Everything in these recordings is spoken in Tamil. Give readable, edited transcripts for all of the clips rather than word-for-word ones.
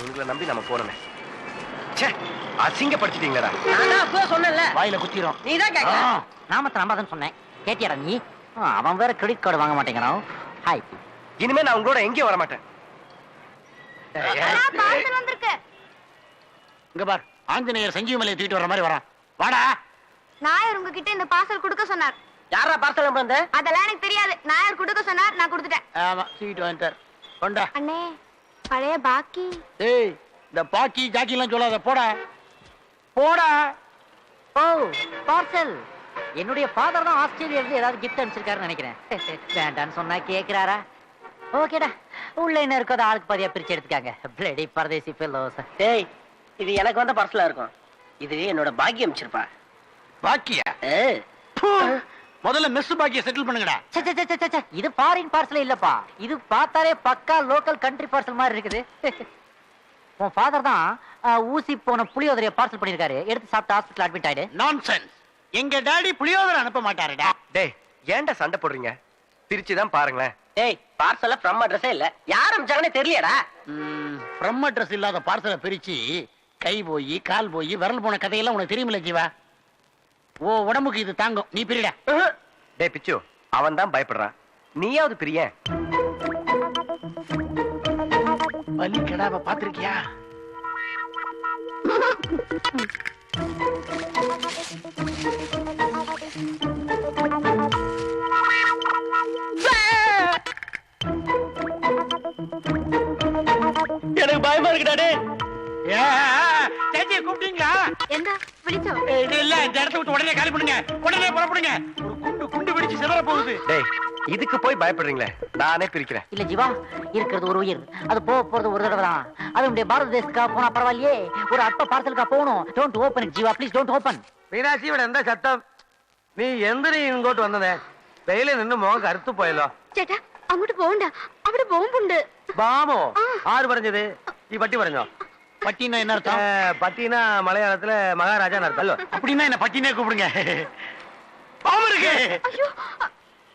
உங்களை நம்பி நம்ம போறோமே. ச்சே, அசிங்கப்படுத்திட்டீங்களா? நான் அப்போ சொன்னேன்ல, வாயில குத்திரும். நீ தான் கேட்கல. நாமத்தை நம்பாதன்னு சொன்னேன், கேட்டியாடா நீ? அவன் வேற கிரெடிட் கார்டு வாங்க மாட்டேங்கிறான். ஹாய், இனிமே நான் உங்களோட எங்கேயும் வர மாட்டேன். இங்க பார், ஆஞ்சநேயர் சஞ்சீவ மலையை தூக்கிட்டு வர மாதிரி வரான். வாடா. நாயர் உங்ககிட்ட இந்த பார்சல் கொடுக்க சொன்னார். யாரா பார்சல் வந்து? அதெல்லாம் எனக்கு தெரியாது. நாயர் கொடுக்க சொன்னார், நான் கொடுத்துட்டேன். ஆமா, தூக்கிட்டு வந்துட்டார். கொண்டா. அண்ணே, பழைய பாக்கி. ஏய், இந்த பாக்கி ஜாக்கி எல்லாம் சொல்லாத, போடா போடா. ஓ, பார்சல். என்னுடைய ஃபாதர் தான் ஆஸ்திரேலியா இருந்து ஏதாவது கிஃப்ட் அனுப்பிச்சிருக்காருன்னு நினைக்கிறேன். வேண்டான்னு சொன்னா கேக்குறாரா? ஓகேடா, உள்ள என்ன இருக்கோ அதை ஆளுக்கு பாதியா பிரிச்சு எடுத்துக்காங்க. பிளடி பரதேசி ஃபெல்லோஸ். டேய், இது எனக்கு வந்த பார்சலா இருக்கும். இது என்னோட பாக்கி அனுப்பிச்சிருப்பா. பாக்கியா? முதல்ல மெஸ் பாக்கிய செட்டில் பண்ணுங்கடா. இது ஃபாரின் பார்சல் இல்லப்பா, இது பார்த்தாலே பக்கா லோக்கல் கண்ட்ரி பார்சல் மாதிரி இருக்குது. உன் ஃபாதர் தான் ஊசி போன புளியோதரைய பார்சல் பண்ணிருக்காரு. எடுத்து சாப்பிட்டு ஹாஸ்பிடல் அட்மிட் ஆயிடு. நான்சென்ஸ். எங்க டாடி புளியோதரை அனுப்ப மாட்டாருடா. டேய், ஏன்டா சண்டை போடுறீங்க? பிரிச்சுதான் பாருங்களேன். டேய், பார்சல்ல ஃப்ரம் அட்ரஸே இல்ல. யார் அனுப்பிச்சாங்கன்னே தெரியலடா. ஃப்ரம் அட்ரஸ் இல்லாத பார்சலை பிரிச்சு கை போய் கால் போய் விரல் போன கதையெல்லாம் உனக்கு தெரியுமில்ல ஜீவா? ஓ உடம்புக்கு இது தாங்கும், நீ பிரிடா. டேய் பிச்சு, அவன் தான் பயப்படுறான், நீயாவது பிரிய. பலி கடாவை பாத்திருக்கியா? எனக்கு பயமா இருக்குடா. கூப்பிட்டீங்களா? எந்த விழிச்சோம்? இல்ல, இந்த இடத்த விட்டு உடனே காலி பண்ணுங்க, உடனே புறப்படுங்க. ஒரு குண்டு குண்டு வெடிச்சு சிதற போகுது. டேய், இதுக்கு போய் பயப்படுறீங்களே, நானே பிரிக்கிறேன். இல்ல ஜீவா, இருக்கிறது ஒரு உயிர், அது போறது ஒரு தடவை தான். அது உடைய பாரத தேசத்துக்கா போனா பரவாயில்லையே, ஒரு அற்ப பார்சலுக்கா போகணும். Don't open it Jeeva, please don't open. Meenakshi விட எந்த சத்தம்? நீ எந்திரி இங்கோட்டு வந்ததே. வெயில நின்று முகம் கருத்து போயலோ. ചേട്ടാ, അങ്ങോട്ട് പോകണ്ട, അവിടെ ബോംബുണ്ട്. பாமோ? ஆறு பறஞ்சது, நீ பட்டி பறஞ்சோ? பட்டினா என்ன அர்த்தம்? பட்டினா மலையாளத்துல மகாராஜா அர்த்தம். அப்படின்னா என்ன பட்டினே கூப்பிடுங்க. பாவம் இருக்கு.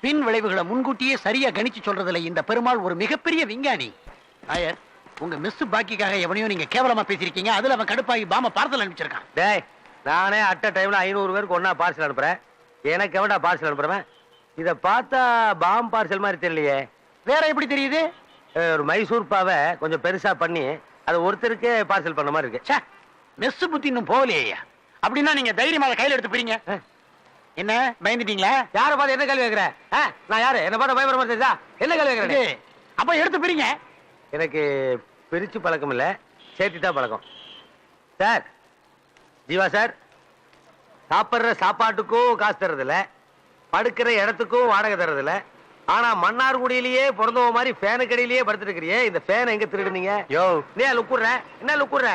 பின் விளைவுகளை முன்கூட்டியே சரியா கணிச்சு சொல்றதுல இந்த பெருமாள் ஒரு மிகப்பெரிய விஞ்ஞானி. நாயர், உங்க மிஸ் பாக்கிக்காக எவனையோ நீங்க கேவலமா பேசிருக்கீங்க. அதுல அவன் கடுப்பாகி பாம பார்சல் அனுப்பிச்சிருக்கான். டேய், நானே அட்ட டைம்ல 500 பேருக்கு ஒன்னா பார்சல் அனுப்புறேன். எனக்கு எவன்டா பார்சல் அனுப்புறேன்? இத பார்த்தா பாம் பார்சல் மாதிரி தெரியலையே. வேற எப்படி தெரியுது? ஒரு மைசூர் பாவை கொஞ்சம் பெருசா பண்ணி அது ஒருத்தருக்கே பார்சல் பண்ண மாதிரி இருக்கு. மெஸ் புத்தி இன்னும் போகலையா? அப்படின்னா நீங்க தைரியமா கையில எடுத்து போறீங்க. என்ன பயந்துட்டீங்களா? யார பார்த்து என்ன கேள்வி கேட்கிற? நான் யாரு? என்ன பார்த்து பயப்பட மாதிரி தெரியுதா? என்ன கேள்வி கேட்கிறேன்? அப்ப எடுத்து போறீங்க. எனக்கு பிரிச்சு பழக்கம் இல்ல, சேர்த்து தான் பழக்கம். சார், ஜீவா சார், சாப்பிடுற சாப்பாட்டுக்கும் காசு தர்றது இல்ல, படுக்கிற இடத்துக்கும் வாடகை தர்றது இல்ல. ஆனா மன்னார்குடியிலேயே பிறந்தவ மாதிரி ஃபேனுக்கடியிலேயே படுத்துட்டு இருக்கிறியே, இந்த ஃபேனை எங்க திருடுனீங்க? யோ, நீ லுக்குற என்ன லுக்குற?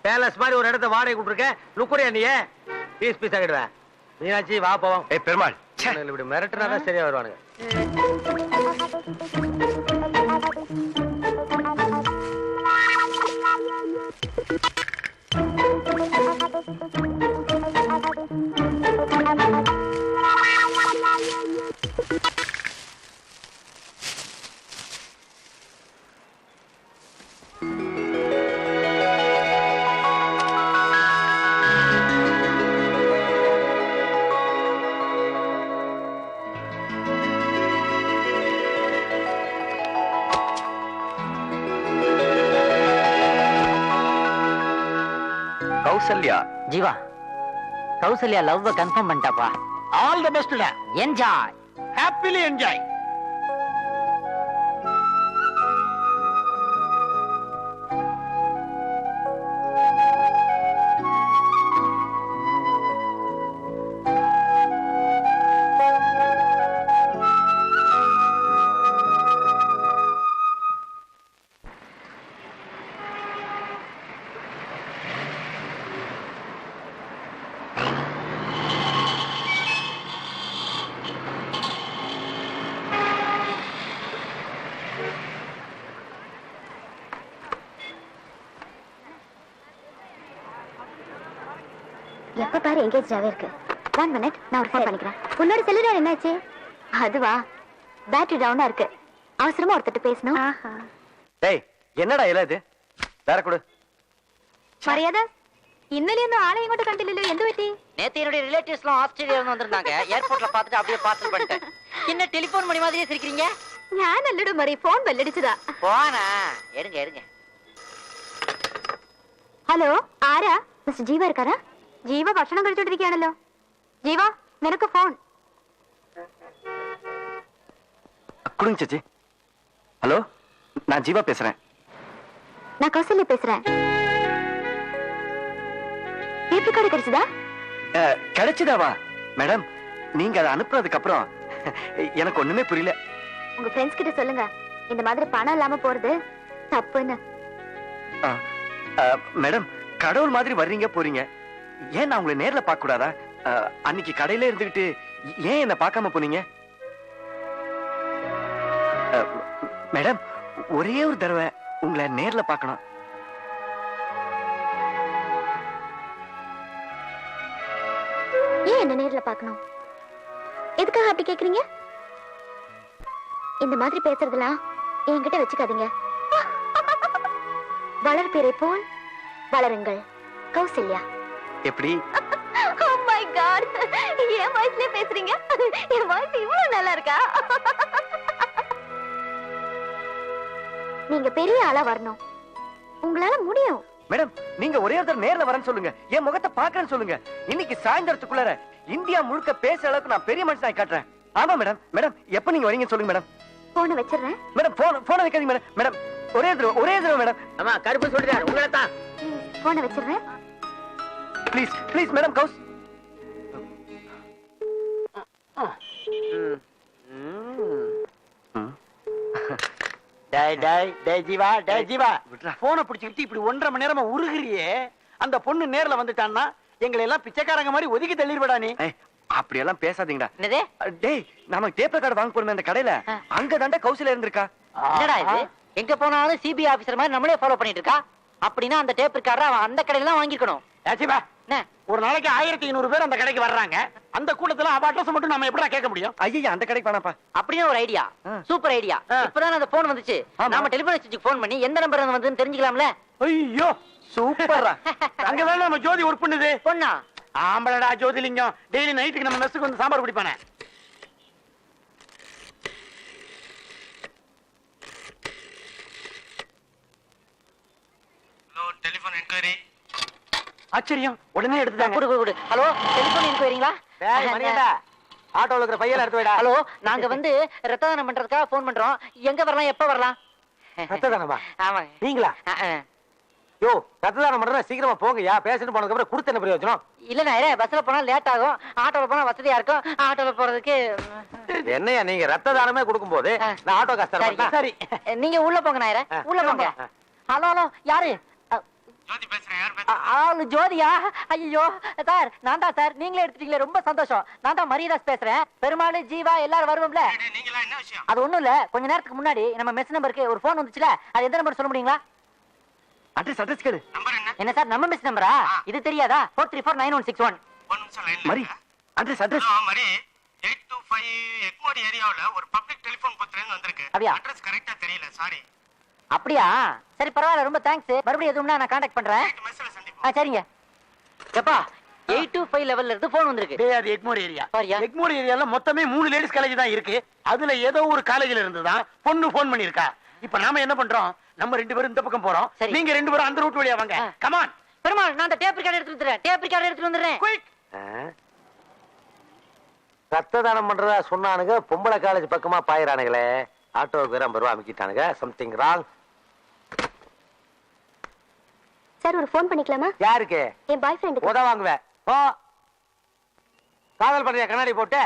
பேலஸ் மாதிரி ஒரு இடத்த வாடகை கொடுத்துருக்க, லுக்குறியா நீ? Piece piece ஆகிடுவேன். மீனாட்சி வா போவோம். ஏய் பெருமாள், இப்படி மிரட்டுனாதான் சரியா வருவானுங்க. கௌசல்யா. ஜீவா, கௌசல்யா லவ் கன்ஃபார்ம் பண்ணிட்டாப்பா. All the best. Enjoy, happily enjoy. எப்ப பாரு எங்கேஜாவே இருக்கு. 1 மினிட், நான் ஒரு ஃபோன் பண்ணிக்கிறேன். உன்னோட செல்லுலார் என்னாச்சு? அதுவா, பேட்டரி டவுனா இருக்கு. அவசரமா ஒருத்தட்ட பேசணும். டேய், என்னடா இல்ல இது? വേറെ കൊടു. മറിയാദ ഇന്നലെ ഒന്നും ആളെ ഇങ്ങോട്ട് കണ്ടില്ലല്ലോ, എന്ത് പറ്റി? நேத்து என்னுடைய ரிலேட்டிவ்ஸ் எல்லாம் ஆஸ்திரேலியால இருந்து வந்திருந்தாங்க. ஏர்போர்ட்ல பார்த்துட்டு அப்படியே பார்சல் பண்ணிட்டேன். என்ன டெலிபோன் மணி மாதிரியே சிரிக்கிறீங்க? ഞാനല്ലടോ മറി, ഫോൺ ബെല്ലടിച്ചതാ. போனா எடுங்க எடுங்க. ഹലോ, ആരാ? മിസ്റ്റർ ജീവ ഇരിക്കാരാ? ജീവ ഭക്ഷണം കഴിച്ചോണ്ടിരിക്കുകയാണല്ലോ. ജീവ, നിനക്ക് ഫോൺ. கொடுங்க சேச்சி. ஹலோ, நான் ஜீவா பேசுறேன். நான் கௌசல்யா பேசுறேன். டேப் ரெக்கார்டர் கிடைச்சதா? கிடைச்சதாவா? மேடம், நீங்க அதை அனுப்புறதுக்கு அப்புறம் எனக்கு ஒண்ணுமே புரியல. உங்க ஃப்ரெண்ட்ஸ் கிட்ட சொல்லுங்க, இந்த மாதிரி பணம் இல்லாம போறது தப்புன்னு. மேடம், கடவுள் மாதிரி வர்றீங்க போறீங்க, ஏன் நான் உங்களை நேர்ல பார்க்க கூடாதா? அன்னைக்கு கடையில இருந்துகிட்டு ஏன் என்ன பார்க்காம போனீங்க? மேடம், ஒரே ஒரு தடவை உங்களை நேர்ல பார்க்கணும். ஏன் என்ன நேர்ல பார்க்கணும்? எதுக்காக அப்படி கேக்குறீங்க? இந்த மாதிரி பேசுறதெல்லாம் என்கிட்ட வச்சுக்காதீங்க. வளர்பிறை போல் வளருங்கள். கௌசல்யா. எப்படி? Oh my God! என் வாய்ஸ்லயே பேசுறீங்க? என் வாய்ஸ் இவ்வளவு நல்லா இருக்கா? நீங்க பெரிய ஆளா வரணும், உங்களால முடியும். மேடம், நீங்க ஒரே ஒரு தடவை நேர்ல வரேன்னு சொல்லுங்க, என் முகத்தை பாக்குறேன்னு சொல்லுங்க. இன்னைக்கு சாயந்தரத்துக்குள்ளார இந்தியா முழுக்க பேசுற அளவுக்கு நான் பெரிய மனுஷனாய் காட்டுறேன். ஆமா மேடம். மேடம், எப்ப நீங்க வரீங்கன்னு சொல்லுங்க மேடம். போனை வச்சிடுறேன். மேடம், போன வைக்காதீங்க மேடம். மேடம், ஒரே தடவை மேடம். ஆமா, கருப்பு சொல்றாரு உங்களை தான். போனை வச்சிடுறேன். Please please madam, Gous. டேய் டேய் டேய் ஜீவா, டேய் ஜீவா, போனை பிடிச்சிக்கிட்டு இப்படி 1.5 மணி நேரமா உருகுறியே. அந்த பொண்ணு நேர்ல வந்துட்டான்னா எங்களை எல்லாம் பிச்சைக்காரங்க மாதிரி ஒதுக்கி தள்ளிடுவடா நீ. அப்படியெல்லாம் பேசாதீங்கடா. என்னது? டேய், நாம டேப் ரெக்கார்ட் வாங்க போறோமே அந்த கடையில, அங்க தாண்டா கௌசல்யா இருந்திருக்கா. என்னடா இது? எங்க போனாலும் சிபிஐ ஆபீசர் மாதிரி நம்மளே ஃபாலோ பண்ணிட்டு இருக்கா. அப்படின்னா அந்த டேப் ரெக்கார்டர் அவன் அந்த கடையில தான் வாங்கிக்கணும். ஜீவா, ஒரு நாளைக்கு 1500 பேர் அந்த கடைக்கு வர்றாங்க. அந்த கூட்டத்துல அவ அட்ரஸ் மட்டும் நாம எப்படா கேட்க முடியும்? ஐயா, அந்த கடைக்கு வேணாப்பா. அப்படியே ஒரு ஐடியா, சூப்பர் ஐடியா. இப்பதான் அந்த போன் வந்துச்சு, நாம டெலிபோன் எக்ஸ்சேஞ்சுக்கு போன் பண்ணி எந்த நம்பர் வந்து தெரிஞ்சுக்கலாம்ல. ஐயோ சூப்பரா. அங்கதான் நம்ம ஜோதி ஒர்க் பண்ணுது. பொண்ணா? ஆம்பளடா ஜோதிலிங்கம். டெய்லி நைட்டுக்கு நம்ம மெஸ்ஸுக்கு வந்து சாம்பார் பிடிப்பானே. Hello, telephone enquiry. ஆச்சரியம், உடனே எடுத்துட்டாங்க. குடு குடு குடு. ஹலோ, டெலிபோன் என்கொயரிங்களா? டேய் மணியடா, ஆட்டோல இருக்கிற பையல எடுத்து வைடா. ஹலோ, நாங்க வந்து ரத்த தானம் பண்றதுக்காக போன் பண்றோம். எங்க வரலாம், எப்ப வரலாம்? ரத்த தானமா? ஆமாங்க. நீங்களா? யோ, ரத்த தானம் பண்றதா சீக்கிரமா போங்கயா. பேசிட்டு போனதுக்கு அப்புறம் கொடுத்து என்ன பிரயோஜனம்? இல்ல நான் பஸ்ல போனா லேட் ஆகும், ஆட்டோல போனா வசதியா இருக்கும். ஆட்டோல போறதுக்கு என்னையா நீங்க ரத்த தானமே கொடுக்கும் போது நான் ஆட்டோ காசு தரேன். சரி, நீங்க உள்ள போங்க நாயரே, உள்ள போங்க. ஹலோ ஹலோ, யாரு? ஜோதி பேசுறேன். யார் பேசுறீங்க? ஆளு ஜோதியா? ஐயோ சார், நான் தான் சார். நீங்களே எடுத்துட்டீங்களே, ரொம்ப சந்தோஷம். நான் தான் மரியதாஸ் பேசுறேன். பெருமாள், ஜீவா எல்லாரும் வருவோம்ல. நீங்களா? என்ன விஷயம்? அது ஒண்ணும் இல்ல, கொஞ்ச நேரத்துக்கு முன்னாடி நம்ம மெஸ் நம்பருக்கு ஒரு போன் வந்துச்சுல, அது எந்த நம்பர் சொல்ல முடியுங்களா? அட்ரஸ் கேடு. நம்பர் என்ன? என்ன சார், நம்ம மெஸ் நம்பரா? இது தெரியாதா? 4349161. ஒரு நிமிஷம் லைன்ல மரி. அட்ரஸ் மரி 825 எக்மோர் ஏரியாவுல ஒரு பப்ளிக் டெலிபோன் பூத்ல வந்திருக்கு. அப்படியா? அட்ரஸ் கரெக்ட்டா தெரியல, சாரி. அப்படியா? சரி பரவாயில்ல, ரொம்ப தேங்க்ஸ். மறுபடியும் எதுவும்னா நான் கான்டாக்ட் பண்றேன். மெஸ்ல சந்திப்போம். சரிங்க. எப்பா 825 லெவல்ல இருந்து போன் வந்திருக்கு. டேய், அது எக்மோர் ஏரியா. சாரியா? எக்மோர் ஏரியால மொத்தமே 3 லேடிஸ் காலேஜ் தான் இருக்கு. அதுல ஏதோ ஒரு காலேஜ்ல இருந்து தான் பொண்ணு போன் பண்ணிருக்கா. இப்ப நாம என்ன பண்றோம், நம்ம 2 பேரும் இந்த பக்கம் போறோம், சரி. நீங்க 2 பேரும் அந்த ரூட் வழியா வாங்க. Come on. பெருமாள், நான் அந்த டேப் ரெக்கார்டர் எடுத்து வந்துறேன். டேப் ரெக்கார்டர் எடுத்து வந்துறேன். குயிக். ரத்த தானம் பண்றதா சொன்னானுங்க, பொம்பளை காலேஜ் பக்கமா பாயிரானுங்களே. ஆட்டோவுக்கு 50 ரூபா அமைக்கிட்டானுங்க. Something wrong. சார், ஒரு ஃபோன் பண்ணிக்கலாமா? யாருக்கு? என் பாய் ஃப்ரெண்டுக்கு. உத வாங்குவேன். ஓ, காதல் பண்றியா கண்ணாடி போட்டு?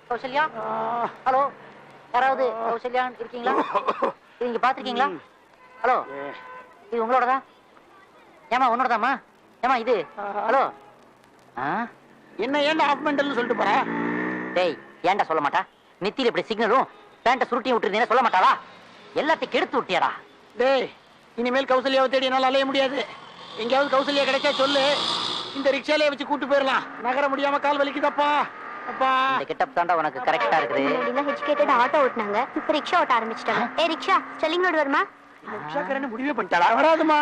கௌசல்யா, ஹலோ, யாராவது கௌசல்யா இருக்கீங்களா? இது நீங்க பாத்திருக்கீங்களா? ஹலோ, இது உங்களோடதா? ஏமா உன்னோடதாமா? ஏமா இது? ஹலோ. என்ன ஏன்டா ஆஃப் மெண்டல்னு சொல்லிட்டு போற? டேய், ஏன்டா சொல்ல மாட்டா? நெத்தியில இப்படி சிக்னலும் பேண்ட சுருட்டி விட்டுருந்தீங்க சொல்ல மாட்டாளா? எல்லாத்தையும் கெடுத்து விட்டியாடா. டேய், இனிமேல் கௌசல்யாவை தேடி என்னால அலைய முடியாது. எங்கேயாவது கௌசல்யா கிடைச்சா சொல்லு, இந்த ரிக்ஷாலே வச்சு கூட்டு போயிடலாம். நகர முடியாம கால் வலிக்குதப்பா. இந்த கெட்டப் தாண்டா உனக்கு கரெக்டா இருக்குது. முன்னாடிலாம் எஜுகேட்டட் ஆட்டோ ஓட்டுனாங்க, இப்ப ரிக்ஷா ஓட்ட ஆரம்பிச்சிட்டாங்க. ஏ ரிக்ஷா, ஸ்டெல்லிங் ரோடு வருமா? ரிக்ஷாக்காரன்னு முடிவே பண்ணிட்டாளா? வராதுமா.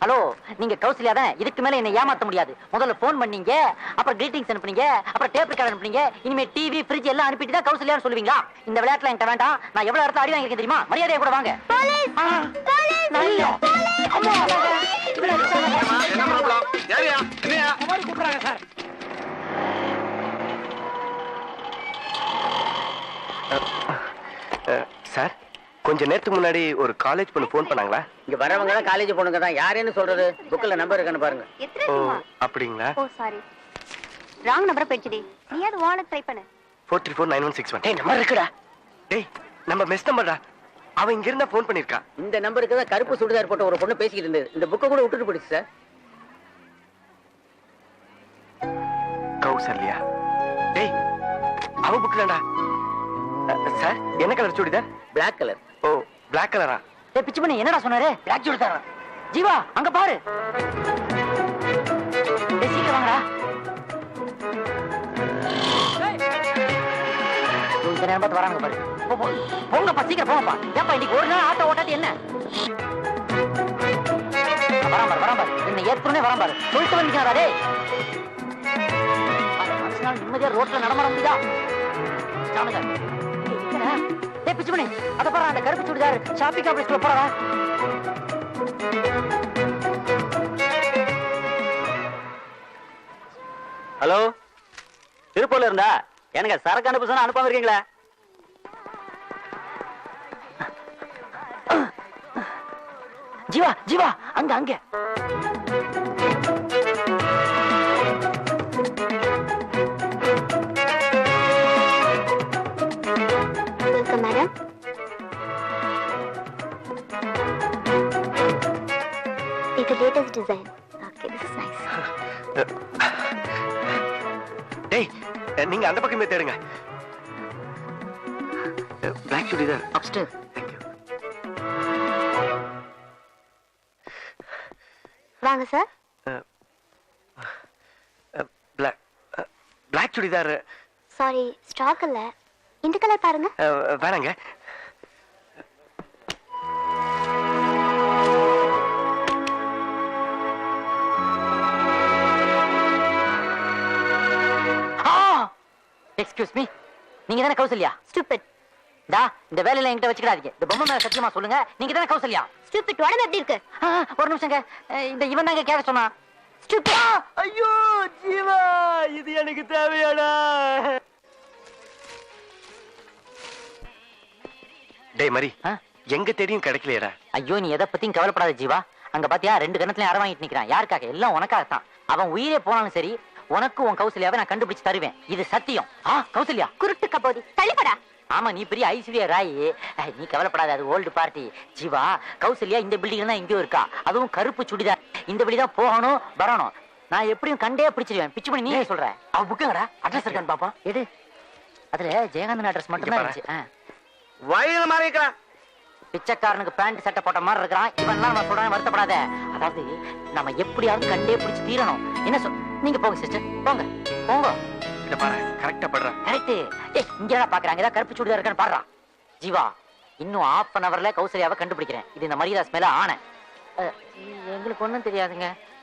ஹலோ, நீங்க கௌசல்யா தானே? இதுக்கு மேல என்ன ஏமாத்த முடியாது. முதல்ல போன் பண்ணீங்க, அப்புறம் கிரீட்டிங்ஸ் அனுப்புனீங்க, அப்புறம் டேப் ரெக்கார்ட் அனுப்புனீங்க, இனிமே டிவி ஃப்ரிட்ஜ் எல்லாம் அனுப்பிட்டு தான் கௌசல்யான்னு சொல்லுவீங்களா? இந்த விளையாட்டுல என்கிட்ட வேண்டாம். நான் எவ்வளவு இடத்துல அடி வாங்கிருக்கேன் தெரியுமா? மரியாதையை கூட வாங்க. கூப்பிடுறாங்க சார். சார், கொஞ்ச நேரத்துக்கு முன்னாடி ஒரு காலேஜ் பொண்ணு போன் பண்ணாங்களா? இங்க வரவங்க தான் காலேஜ் பொண்ணுங்க தான். யாருன்னு சொல்றது? புக்ல நம்பர் இருக்கான்னு பாருங்க. ஓ, அப்படிங்களா? ஓ சாரி, ராங் நம்பர் போயிடுச்சுடி. நீயாவது வான ட்ரை பண்ணு. 4349161. டேய், நம்பர் இருக்குடா. டேய், நம்ம மெஸ் நம்பர்டா. அவ இங்க இருந்தா போன் பண்ணிருக்கா. இந்த நம்பருக்கு தான் கருப்பு சுடிதார் போட்ட ஒரு பொண்ணு பேசிக்கிட்டு இருந்தது. இந்த புக்கை கூட விட்டுட்டு போயிடுச்சு சார். கௌசல்யா. டேய், அவ புக் தான்டா. சார், என்ன colour churidar? Black colour. Oh, black கலரா? டேய் பிச்சு பண்ணி என்னடா சொன்னாரு? பிளாக் சுடிதாரா? ஜீவா, அங்க பாரு. டேய் சீக்கிரம் வாங்கடா. இந்த நேரம் பார்த்து வராங்க பாரு. போங்கப்பா, சீக்கிரம் போங்கப்பா. ஏப்பா இன்னைக்கு ஒரு நாள் ஆட்டோ ஓட்டாட்டி என்ன? வரான் பாரு. என்ன ஏற்கனவே வரான் பாரு. சொல்லிட்டு வந்துக்கிறாரா? டேய், மனுஷனால நிம்மதியா ரோட்ல நடமாட முடியுதா? சாமிங்க, டேய் பிச்சு பண்ணி, அத பாரு, அந்த கருப்பு சுடிதார் ஷாப்பிங் காம்ப்ளெக்ஸ்ல போறா. ஹலோ, திருப்பூர்ல இருந்தா எனக்கு சரக்கு அனுப்ப சொன்னா அனுப்பாம இருக்கீங்களா? ஜீவா, ஜீவா, அங்க வெல்கம் மேடம். இது latest design. Okay, this is nice. டேய், நீங்க அந்த பக்கமே தேடுங்க. Black churidar. Upstair. Thank you. வாங்க sir. Black churidar. Sorry, stock இல்ல. இந்த கலர் பாருங்க. வேணாங்க. எக்ஸ்கியூஸ் மீ, நீங்க தானே கௌசல்யா? ஸ்டூபிட். டா, இந்த வேலையில என்கிட்ட வச்சுக்காதீங்க. இந்த பொம்மை மேல சத்தியமா சொல்லுங்க, நீங்க தானே கௌசல்யா? ஸ்டூபிட், உடம்பு எப்படி இருக்கு? ஒரு நிமிஷங்க. இந்த இவன் தாங்க கேட்க சொன்னா. ஸ்டூபிட். ஐயோ ஜீவா, இது எனக்கு தேவையாடா. டேய் மரி, எங்க தேடியும் கிடைக்கலையடா. ஐயோ, நீ எதை பத்தியும் கவலைப்படாத ஜீவா. அங்க பாத்தியா, 2 கணத்துலயும் அரை வாங்கிட்டு நிக்கிறான். யாருக்காக? எல்லாம் உனக்காகத்தான். அவன் உயிரே போனாலும் சரி, உனக்கு உன் கௌசல்யாவை நான் கண்டுபிடிச்சு தருவேன். இது சத்தியம். கௌசல்யா குருட்டு கபோதி, தள்ளிப்படா. ஆமா, நீ பெரிய ஐஸ்வர்யா ராய். நீ கவலைப்படாத, அது ஓல்டு பார்ட்டி. ஜீவா, கௌசல்யா இந்த பில்டிங் தான் எங்கேயோ இருக்கா. அதுவும் கருப்பு சுடிதார். இந்த பில்டிங் தான் போகணும் வரணும். நான் எப்படியும் கண்டே பிடிச்சிருவேன். பிச்சு பண்ணி நீயே சொல்ற. அவ புக்குங்கடா. அட்ரஸ் இருக்கான்னு பாப்பா. எடு. அதுல ஜெயகாந்தன் அட்ரஸ் மட்டும் தான் இருந்துச்சு. வயல மாதிரி இருக்கிறான். பிச்சைக்காரனுக்கு பேண்ட் சட்டை போட்ட மாதிரி இருக்கிறான். இவன்லாம் நம்ம சொல்றேன், வருத்தப்படாத. அதாவது நம்ம எப்படியாவது கண்டே பிடிச்சு தீரணும். என்ன சொல்? நீங்க போங்க சிஸ்டர், போங்க போங்க. இத பாரு, கரெக்ட்டா பண்ற. கரெக்ட். இங்க என்ன பாக்குறாங்க? ஏதாவது கருப்பு சுடிதார் இருக்கான்னு பாடுறா. ஜீவா, இன்னும் 1/2 hourல கௌசல்யாவை கண்டுபிடிக்கிறேன். இது இந்த மரியாதை மேல ஆணை. எங்களுக்கு ஒண்ணும் தெரியாதுங்க.